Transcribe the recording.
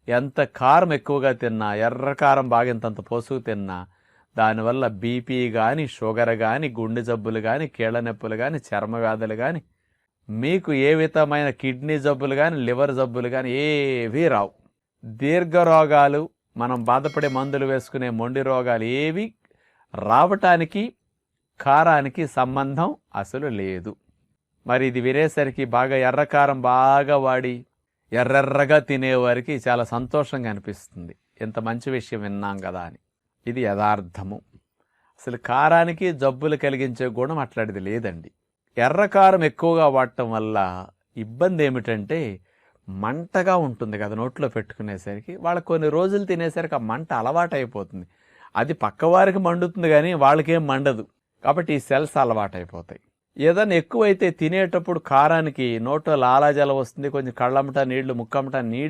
ఎంత కారం ఎక్కువగా తిన్నా, ఎర్ర కారం బాగా ఇంతంత పోసుకు తిన్నా దానివల్ల బీపీ కానీ, షుగర్ కానీ, గుండె జబ్బులు కానీ, కీళ్ళ నొప్పులు కానీ, చర్మ వ్యాధులు కానీ, మీకు ఏ విధమైన కిడ్నీ జబ్బులు కానీ, లివర్ జబ్బులు కానీ ఏవీ రావు. దీర్ఘ రోగాలు, మనం బాధపడే మందులు వేసుకునే మొండి రోగాలు ఏవి రావటానికి కారానికి సంబంధం అసలు లేదు. మరి ఇది వినేసరికి బాగా ఎర్రకారం బాగా వాడి ఎర్రెర్రగా తినేవారికి చాలా సంతోషంగా అనిపిస్తుంది. ఇంత మంచి విషయం విన్నాం కదా అని. ఇది యథార్థము. అసలు కారానికి జబ్బులు కలిగించే గుణం అట్లాంటిది లేదండి. ఎర్రకారం ఎక్కువగా వాడటం వల్ల ఇబ్బంది ఏమిటంటే మంటగా ఉంటుంది కదా నోట్లో పెట్టుకునేసరికి. వాళ్ళకి కొన్ని రోజులు తినేసరికి ఆ మంట అలవాటైపోతుంది. అది పక్కవారికి మండుతుంది కానీ వాళ్ళకేం మండదు. కాబట్టి ఈ సెల్స్ అలవాటైపోతాయి. ఏదైనా ఎక్కువైతే తినేటప్పుడు కారానికి నోట్లో లాలాజలం వస్తుంది, కొంచెం కళ్ళమ్మట నీళ్లు, ముక్కమ్మట నీళ్లు